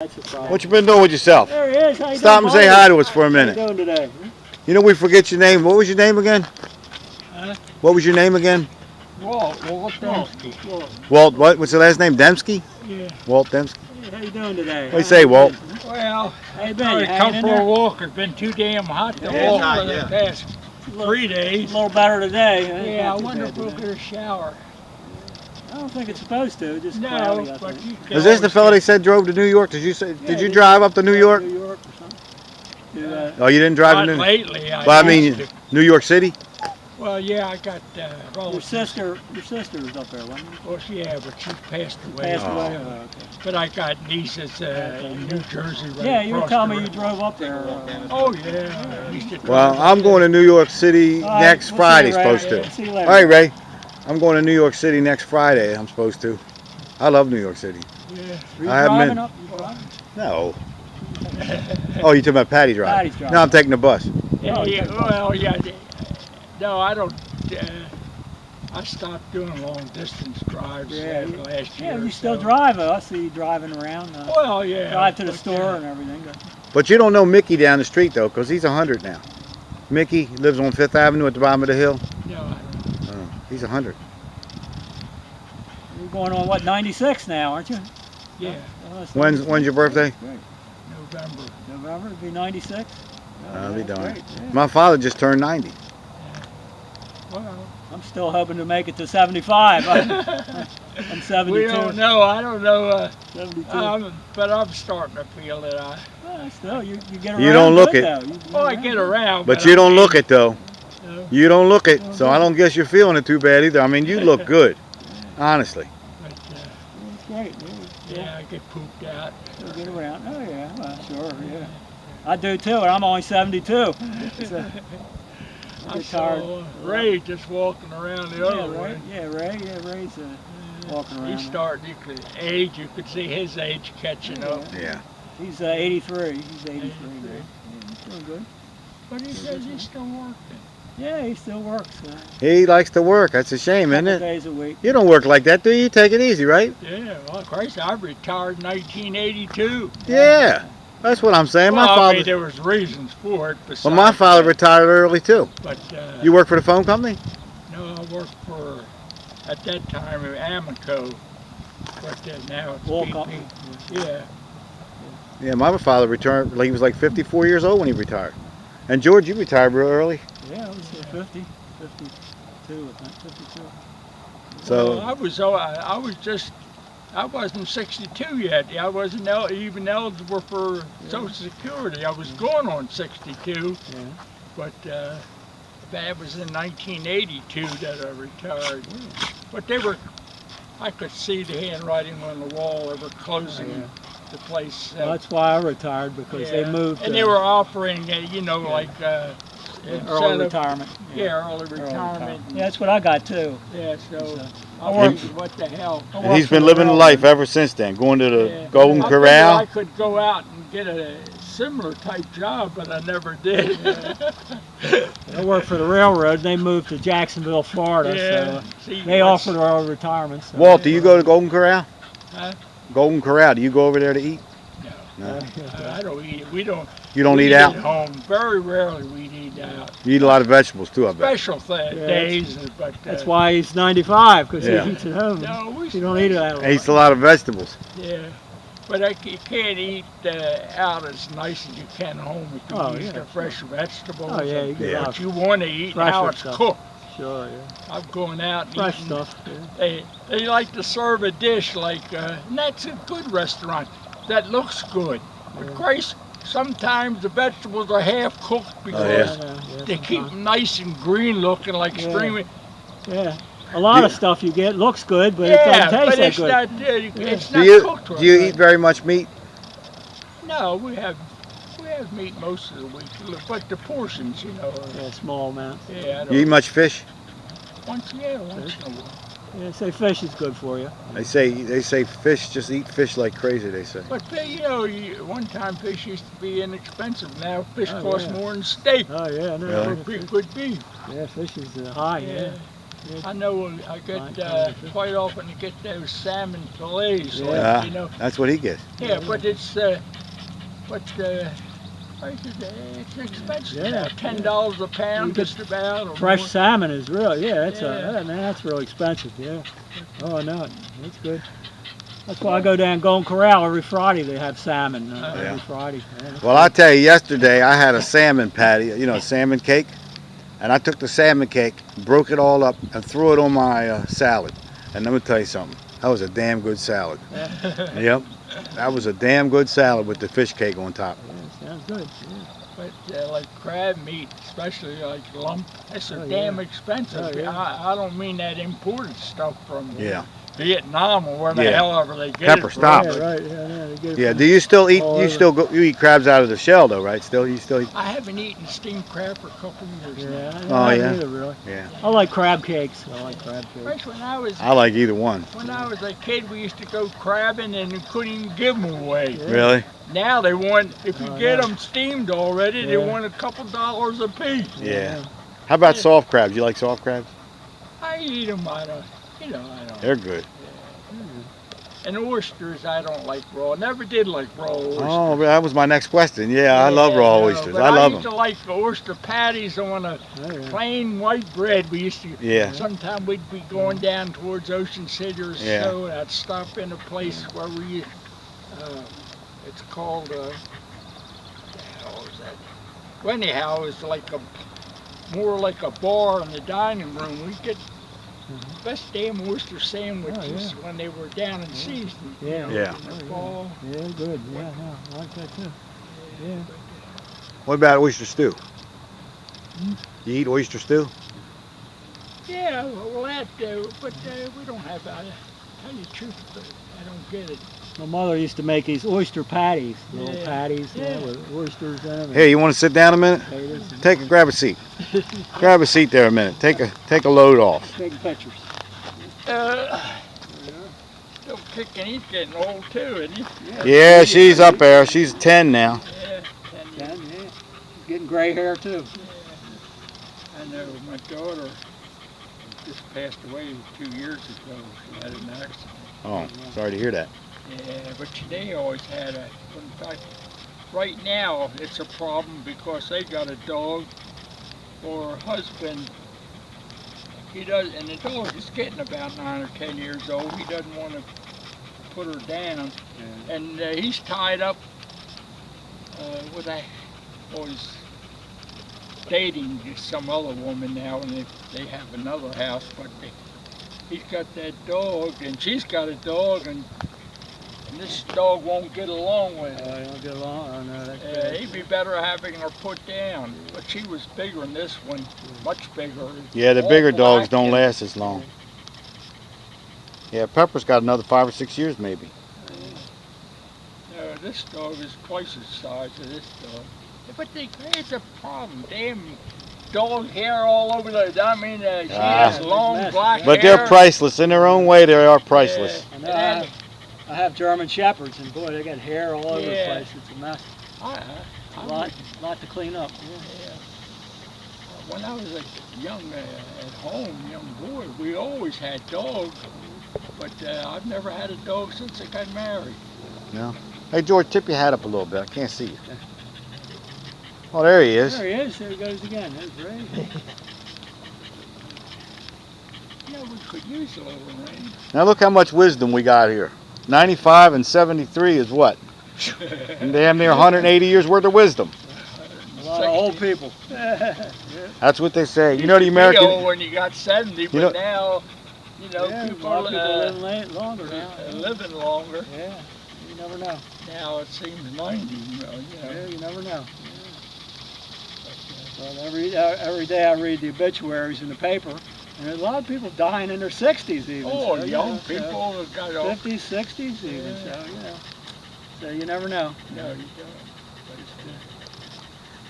What you been doing with yourself? There he is. How you Stop doing, and say buddy? hi to us for a minute. How you doing today? You know we forget your name. What was your name again? What was your name again? Walt Dempsky. Walt, what? What's the last name? Dempsky? Yeah. Walt Dempsky. Hey, how you doing today? What do you say, Walt? Well, How you been? I You come hanging for in a there? walk. It's been too damn hot to Yeah, walk hot, for the yeah. past 3 days. A little better today. Huh? Yeah, I Not too wonder bad if we'll today. get a shower. I don't think it's supposed to. Just No, cloudy, I but think. you can Is this the always fella they get- said drove to New York? Did you say? Yeah, Did you they drive up to New York? New York or something. To, Oh, you didn't drive Not to New York. lately. Well, I mean, used to. New York City. Well, yeah, I got your relatives. sister was up there, wasn't she? Well, yeah, but she passed away. Passed Oh. away. Oh, okay. But I got nieces in New Jersey. Right Yeah, you were across telling the me you river. drove up there. Oh yeah. I used to Well, drive I'm up going to New York City All right, next we'll see Friday. you, Ray. Supposed Yeah, to. see you All later. right, Ray. I'm going to New York City next Friday. I'm supposed to. I love New York City. there. Yeah. Were you I haven't driving been. up? You driving? No. Oh, you talking about Patty drive? Patty's driving. No, I'm taking the bus. Yeah, Oh, yeah, okay. well, yeah. No, I don't. I stopped doing long distance drives Yeah, last year. Yeah, you or still so. drive. I see you driving around. Well, yeah. Drive to the but, store and everything. But you don't know Mickey down the street though, because he's 100 now. Mickey lives on Fifth Avenue at the bottom of the hill. No, I don't. Oh, he's 100. You're going on what, 96 now, aren't you? Yeah, Oh, that's When's 96. your birthday? Great. November. November, it'd be 96. I'll be that's darned. great, yeah. My father just turned 90. Well, I'm still hoping to make it to 75. I'm 72. we don't know. I don't know. 72. But I'm starting to feel it. Well, still, you get around. You don't look good, it. though. You Oh, I get around. But you don't look it though. No, You don't look it, so I don't guess you're feeling it too bad either. I mean, you look good, honestly. but, It's great. yeah, I get pooped out. You get around. Oh, yeah. Well, sure, yeah. I do too, and I'm only 72. So, I I get saw tired. Ray just walking around the other Yeah, way. Ray. Yeah, Ray. Yeah, Ray's walking around. He's starting. You could age. You could see his age catching up. Yeah. He's 83. He's 83 now. Yeah, he's doing good. But he says he's still working. Yeah, he still works. He likes to work. That's a shame, isn't Couple it? days a week. You don't work like that, do you? Take it easy, right? Yeah, well, Christ, I retired in 1982. Yeah. That's what I'm saying. My Well, I father. mean, there was reasons for it. Well, my besides father that. retired early too. But You work for the phone company? no, I worked for at that time Amico, but now it's Wall BP. company. Yeah, Yeah, my father retired. He was like 54 years old when he retired. And George, you retired real early. Yeah, I was 50, 52, I think, 52. So well, I was just. I wasn't 62 yet. I wasn't even eligible for Social Security. I was going on 62, Yeah. but that was in 1982 that I retired. But I could see the handwriting on the wall. They were closing Yeah. the place. Well, that's why I retired, because they moved. And they were offering, like early incentive- retirement. Yeah, early retirement. Yeah, that's what I got too. Yeah, so So, I I was, what the hell? and he's been living the life ever since then. Going to the Yeah. Golden I figured Corral. I could go out and get a similar type job, but I never did. I worked for the railroad, and they moved to Jacksonville, Florida, Yeah. so See, they what's- offered early retirement. So. Walt, do you go to Golden Corral? Huh? Golden Corral. Do you go over there to eat? No, No. I don't eat. We don't. You don't we eat out. At home. Very rarely we eat out. You eat a lot of vegetables too, I bet. Special days, but That's why he's 95, because Yeah. he eats at home. No, we You don't eat it that He eats a lot of vegetables. Yeah, but you can't eat out as nice as you can at home. You can Oh, use yeah, the fresh vegetables. Oh, yeah, you get Yeah. a lot What of you want to eat, fresher how it's stuff. cooked. Sure, yeah. I'm going out and Fresh eating. stuff. Yeah. They like to serve a dish like, and that's a good restaurant. That looks good. But Christ, sometimes the vegetables are half cooked because yeah. they keep them nice and green looking like Yeah. string. Yeah. A lot of Yeah. stuff you get looks good, but it Yeah, doesn't taste but that it's good. not. It's Do not you cooked right. do you eat very much meat? No, we have meat most of the week, but the portions, are, Yeah, small amounts. yeah, I don't, You eat much fish? once in a while. Yeah, say fish is good for you. They say fish. Just eat fish like crazy. They say. But one time fish used to be inexpensive. Now fish Oh, costs yeah. more than steak Oh yeah, no, Really? for good beef. yeah, fish is high. Yeah. I know I get quite often to get those salmon fillets. Like, Yeah, you know. that's what he gets. Yeah, but it's it's expensive. Yeah. Now, $10 a pound, You get just about. Or Fresh more. salmon is really, that's Yeah. man, that's really expensive. Yeah. Oh no, that's good. That's why I go down Golden Corral every Friday. They have salmon Yeah. every Friday. Yeah, that's Well, I tell you, yesterday I had a salmon patty, you know, a salmon cake, and I took the salmon cake, broke it all up, and threw it on my salad. And let me tell you something, that was a damn good salad. Yep, that was a damn good salad with the fish cake on top. Yeah, sounds good. Yeah. But like crab meat, especially like lump, that's Oh, damn yeah. expensive. Oh, yeah. I don't mean that imported stuff from Yeah. Vietnam or where the Yeah. hell ever they get Pepper, it from. stop. Yeah, right. Yeah, they get it Yeah. from Do you still eat? all You over. still go? You eat crabs out of the shell, though, right? Still, you still eat? I haven't eaten steamed crab for a couple of years now. Yeah, Oh, I yeah? haven't either, really. Yeah. I like crab cakes. I like crab cakes. First, when I like either one. I was a kid, we used to go crabbing and we couldn't even give them away. Yeah. Really? Now they want, if you Oh, get yeah. them steamed already, they Yeah. want a couple dollars a piece. Yeah. How about soft crabs? You like soft crabs? I eat them, I don't. They're good. And oysters, I don't like raw. Never did like raw oysters. Oh, that was my next question. Yeah, I love raw oysters. But I love used them. to like the oyster patties on a Oh, yeah. plain white bread. We used to. Yeah. Sometime we'd be going down towards Ocean City or Yeah. so, and I'd stop in a place where it's called, what the hell is that? Well, anyhow, it's like more like a bar in the dining room. We'd get best damn oyster sandwiches when they were down in season. Yeah. Yeah. In the fall. Yeah, good. Yeah, no, I like that too. Yeah. What about oyster stew? You eat oyster stew? Yeah, well, but we don't have that. Tell you the truth, I don't get it. My mother used to make these oyster patties, little Yeah. patties, Yeah. with oysters in them. Hey, you want to sit down a minute? Grab a seat. Grab a seat there a minute. Take a load off. Taking pictures. Still kicking. He's getting old too, isn't he? Yeah, she's up there. She's 10 now. Yeah. Yeah, yeah. Getting gray hair too. I know my daughter just passed away 2 years ago. She had an accident. Oh, sorry to hear that. Yeah, but they always had a. In fact, right now it's a problem because they got a dog. For her husband, he does, and the dog is getting about 9 or 10 years old. He doesn't want to put her down, and he's tied up with he's dating some other woman now, and they have another house, but he's got that dog, and she's got a dog, and this dog won't get along with Oh, it. you don't get along? Oh, no, that's bad. He'd be better having her put down, but she was bigger than this one, much bigger. Yeah, the All bigger dogs black don't and- last as long. Yeah, Pepper's got another 5 or 6 years maybe. No, this dog is twice the size of this dog. But it's a problem. Damn dog hair all over the. I mean, she has long mess. black But hair. they're priceless. In their own way, they are priceless. I know. I have German Shepherds, and boy, they got hair all over the Yeah. place. It's a mess. I A lot to clean up. yeah. When I was a young, at home, young boy, we always had dogs. But I've never had a dog since I got married. No. Hey, George, tip your hat up a little bit. I can't see you. Oh, there he is. There he is. There he goes again. There's Ray. Yeah, we could use a little rain. Now look how much wisdom we got here. 95 and 73 is what? Damn near 180 years worth of wisdom. A lot of old people. That's what they say. You know the You American. know, when you got 70, but know- now, Yeah, a people lot are of people living longer now. living longer. Yeah, you never know. Now it seems 90, Yeah, you never know. Well, every day I read the obituaries in the paper, and there's a lot of people dying in their 60s even. Oh, so, you young know, people have got all. 50s, 60s even, Yeah. so, you know. So you never know. No, you don't. But it's good.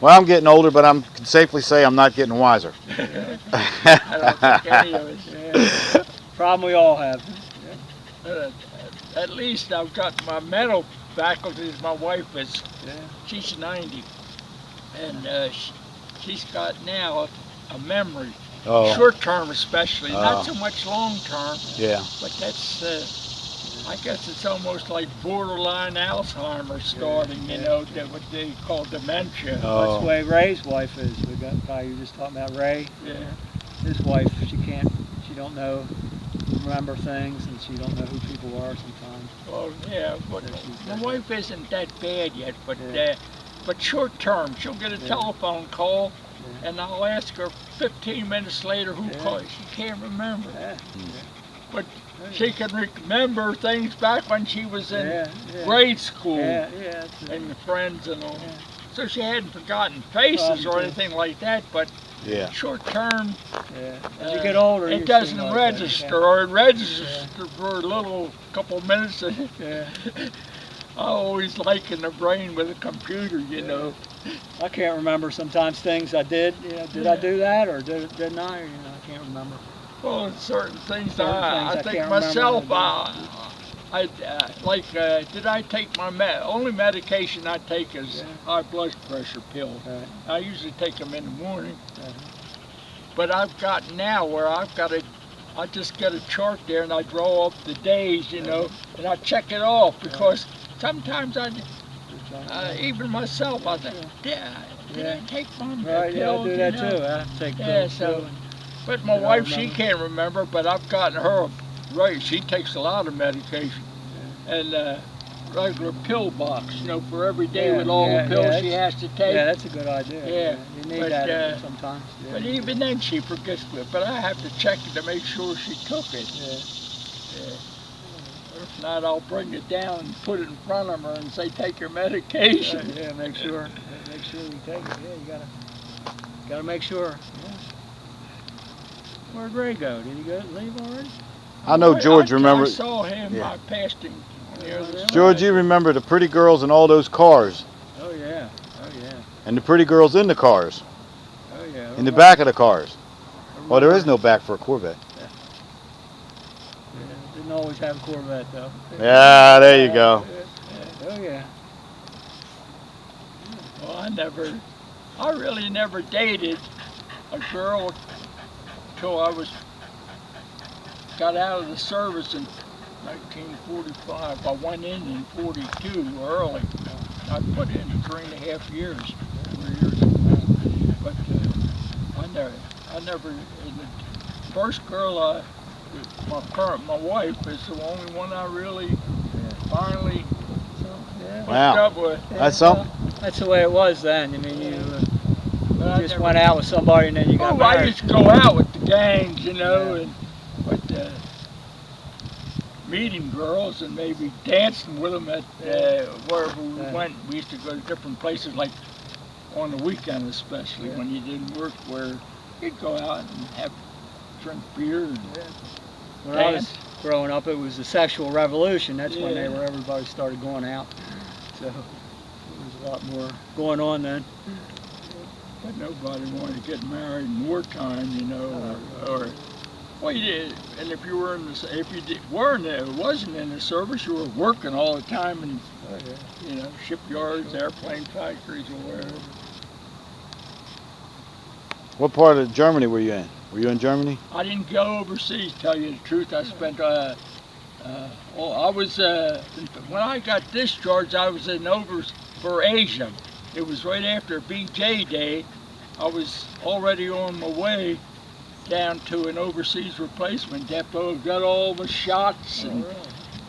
Well, I'm getting older, but I can safely say I'm not getting wiser. I don't think any of us. Yeah. Problem we all have. At least I've got my mental faculties. My wife is, Yeah. she's 90, and she's got now a memory. Oh, Short term especially, Oh. not so much long term, yeah. but that's, I guess it's almost like borderline Alzheimer's starting, you know, that what they call dementia. That's the Oh, way Ray's wife is. The guy you were just talking about, Ray. Yeah. His wife, she don't know, remember things, and she don't know who people are sometimes. Well, yeah, but So she's my got wife isn't that bad yet, Yeah. but short term, she'll get a Yeah. telephone call, Yeah. and I'll ask her 15 minutes later who Yeah. called. She can't remember. Yeah. But Yeah. she can remember things back when she was in Yeah. grade school Yeah. That's it. and the friends and all. Yeah. So she hadn't forgotten faces or Yeah. anything like that, but yeah. short term, Yeah. As you get older, you it seem doesn't like register, that. or it registers for a little couple minutes. And Yeah. I always liken the brain with a computer, you know. I can't remember sometimes things I did. You know, did I do that or didn't I? You know, I can't remember. Well, certain things, Certain I things I think can't myself, remember. did I take my only medication I take is Yeah. high blood pressure pills. Right. I usually take them in the morning, Uh-huh. but I've got now where I just get a chart there and I draw up the days, you know, and I check it off because sometimes even myself, I think, did I take my Right, yeah, I pills? do you that know? too. I take Yeah, pills so- too. But my Did I wife, she remember? can't remember, but I've gotten her, right, she takes a lot of medication. And regular pill box, you know, for every day with all the pills she has to take. Yeah, that's a good idea. Yeah, You need but, that sometimes. Yeah. But even then she forgets it. But I have to check it to make sure she took it. Yeah. If not, I'll bring it down and put it in front of her and say, take your medication. Yeah, make sure you take it. Yeah, you gotta make sure. Yeah. Where'd Ray go? Did he leave already? I know George I remembers. saw him. Yeah. I passed him on the other side. George, you remember the pretty girls in all those cars, Oh yeah. Oh yeah. and the pretty girls in the cars, Oh yeah. in the back of the cars. Well, there is no back for a Corvette. Yeah, didn't always have a Corvette though. Yeah, there you go. Oh yeah. Well, I really never dated a girl till I got out of the service in 1945. I went in 42 early. I put in 3.5 years, 4 years. But I never, and the first girl, my wife is the only one I really finally hooked Wow. up with. That's something. That's the way it was then. I mean, you But I just never- went out with somebody and then you got Oh, I married. used to go out with the gangs, you know, but meeting girls and maybe dancing with them at wherever we went. We used to go to different places, like on the weekend especially, when you didn't work, where you'd go out and drink beer and When I was dance. growing up, it was the sexual revolution. That's when Yeah. everybody started going out. So there was a lot more going on then. But nobody wanted to get married in wartime, you know, or well, you did. And if you were wasn't in the service, you were working all the time in, you know, shipyards, airplane factories, or wherever. What part of Germany were you in? Were you in Germany? I didn't go overseas, tell you the truth. I spent, I was, when I got discharged, I was over for Asia. It was right after BJ Day. I was already on my way down to an overseas replacement depot. Got all the shots and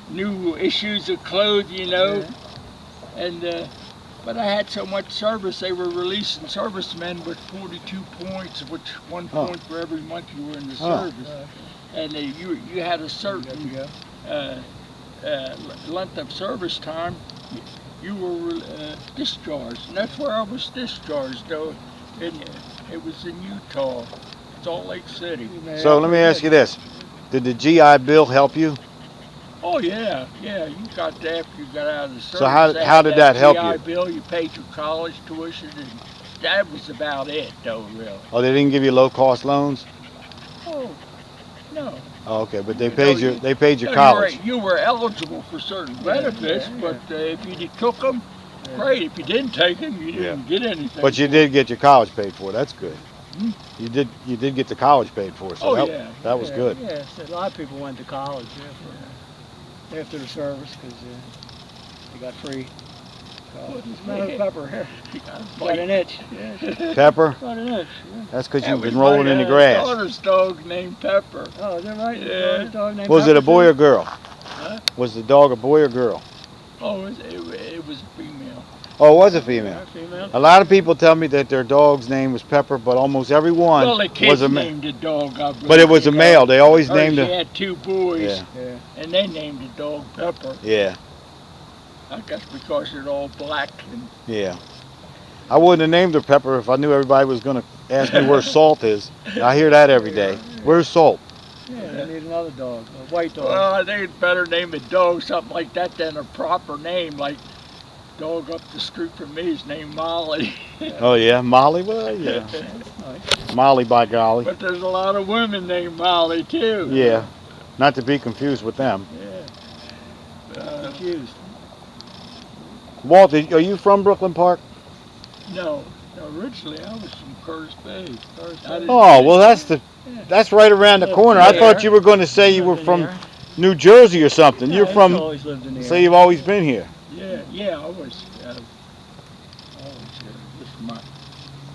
new issues of clothes, you know. And but I had so much service, they were releasing servicemen with 42 points, which 1 point for every month you were in the service. And you had a certain length of service time. You were discharged, and that's where I was discharged, though. It was in Utah, Salt Lake City. So let me ask you this: did the GI Bill help you? Oh yeah, you got that after you got out of the service. So how did that help GI you? Bill, you paid your college tuition, and that was about it, though, really. Oh, they didn't give you low-cost loans? Oh, no. Oh, okay, but they No, paid your college. You were eligible for certain benefits, but if you took them, great. If you didn't take them, you didn't get anything. But you did get your college paid for. That's good. You did get the college paid for, so Oh, that, yeah. that was good. Yeah, so a lot of people went to college after the service because they got free college. Smell pepper here. Got an itch. Yeah, Pepper? got an itch. Yeah. That's because That you've was been rolling my, in the grass. daughter's dog named Pepper. Oh, is that right? Yeah. Dog named Was it a Pepper, boy too? or girl? Huh? Was the dog a boy or girl? Oh, it was a female. Oh, it was a female. Yeah, female. A lot of people tell me that their dog's name was Pepper, but almost every one Well, the was kids a male. named the dog. I But it was a believe, male. They always Hers, named she it. had two boys, Yeah. Yeah. and they named the dog Pepper. Yeah, I guess because they're all black. And yeah. I wouldn't have named her Pepper if I knew everybody was going to ask me where Salt is. I hear that every day. Where's Salt? Yeah, they need another dog, a white dog. well, I think it's better name a dog something like that than a proper name. Like dog up the street from me is named Molly. Oh yeah, Molly. Well, yeah, Nice. Molly by golly. But there's a lot of women named Molly too. Yeah, not to be confused with them. Yeah. Confused. Walt, are you from Brooklyn Park? No, originally I was from Curtis Bay. I didn't- Oh, well that's right around the corner. I thought you were going to say you were Lived in from here. New Jersey or something. Yeah, You're he's from, always lived in the so area. you've always been here. Yeah, I was always here. This is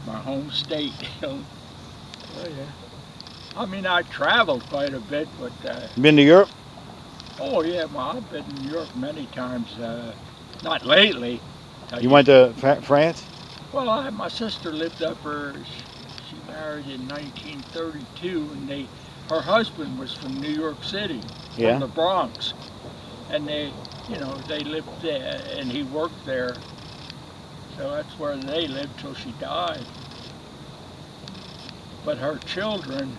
my home state. Oh, yeah. I mean, I traveled quite a bit, but Been to Europe? oh yeah, I've been in Europe many times. Not lately. You went to France? Well, my sister lived up there. She married in 1932, and her husband was from New York City, Yeah. from the Bronx, and they lived there, and he worked there. So that's where they lived till she died. But her children,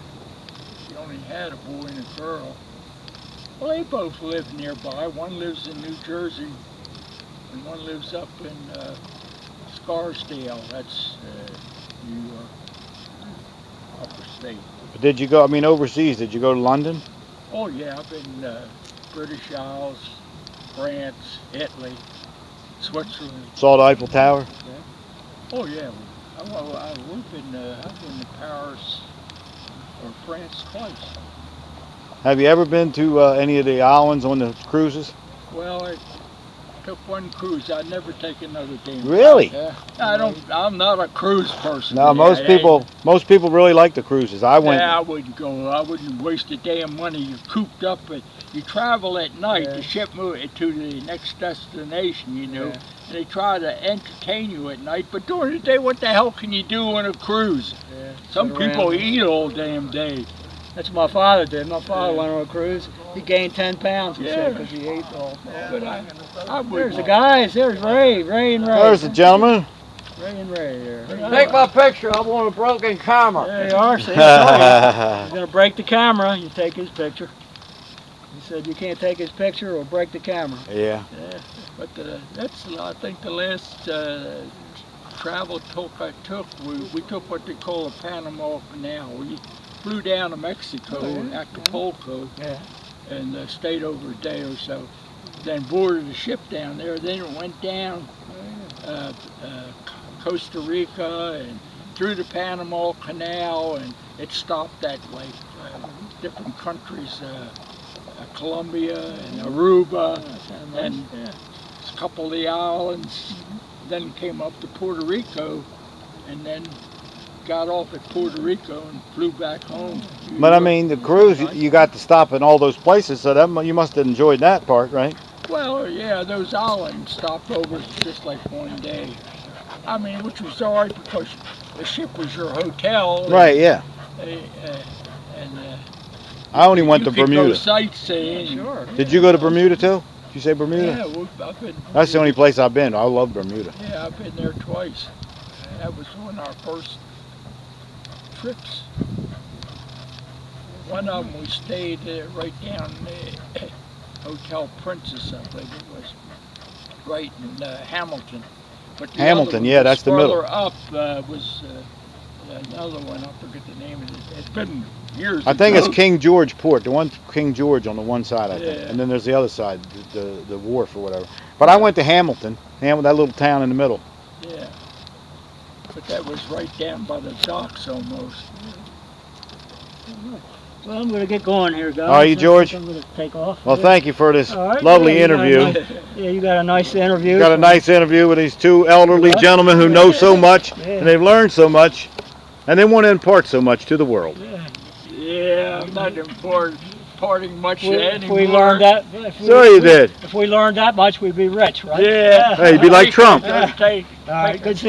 she only had a boy and a girl. Well, they both live nearby. One lives in New Jersey, and one lives up in Scarsdale. That's New York, upper state. Did you go? I mean, overseas? Did you go to London? Oh yeah, I've been British Isles, France, Italy, Switzerland. Saw the Eiffel Tower? Oh yeah, I've been to Paris or France twice. Have you ever been to any of the islands on the cruises? Well, I took one cruise. I'd never take another damn. Really? Yeah. I'm not a cruise person. No, most people really like the cruises. I went. Yeah, I wouldn't go. I wouldn't waste the damn money. You're cooped up, but you travel at night. Yeah. The ship moves to the next destination, Yeah. and they try to entertain you at night. But during the day, what the hell can you do on a cruise? Yeah. Some Sit around. people eat all damn day. That's what my father did. My father went on a cruise. He gained 10 pounds, he said, Yeah. because he ate all. But I There's wouldn't. the guys. There's Ray and Ray. There's the gentleman. Ray and Ray here. Take my picture. I want a broken camera. There you are. See, he's going to break the camera. You take his picture. He said you can't take his picture or break the camera. Yeah. Yeah, but that's I think the last travel I took. We took what they call a Panama Canal. We flew down to Mexico, Oh, yeah, Acapulco, Yeah. and stayed over a day or so. Then boarded a ship down there. Then it went down Costa Rica and through the Panama Canal, and it stopped at like different countries, Colombia and Aruba, and a couple of the islands. Then came up to Puerto Rico, and then got off at Puerto Rico and flew back home. But I mean, the cruise, you got to stop in all those places, so that you must have enjoyed that part, right? Well, yeah, those islands stopped over just like one day. I mean, which was all right because the ship was your hotel. Right. Yeah. And I only went to you could go Bermuda. sightseeing. Sure. Did you go to Bermuda too? Did you say Bermuda? Yeah, I've been. That's the only place I've been. I love Bermuda. Yeah, I've been there twice. That was one of our first trips. One of them we stayed right down the Hotel Princess, I think it was, right in Hamilton. But the Hamilton, other one yeah, that's the middle. further up was another one. I forget the name of it. It's been years. I think ago. it's King George Port. The one King George on the one side, I think, Yeah. and then there's the other side, the wharf or whatever. But I went to Hamilton, that little town in the middle. Yeah. But that was right down by the docks almost. Well, I'm going to get going here, guys. Are you, George? I'm going to take off. Well, thank you for this All right, lovely yeah, you got a interview. nice- yeah, you got a nice interview. Got a nice interview with these two elderly Right. gentlemen who know so much, Yeah. and they've learned so much, and they want to impart so much to the world. Yeah. Yeah, I'm not imparting much If anymore. we learned that, Sure you did. If we learned that much, we'd be rich, right? Yeah. Hey, you'd be like Trump. Take- All right, good seeing you.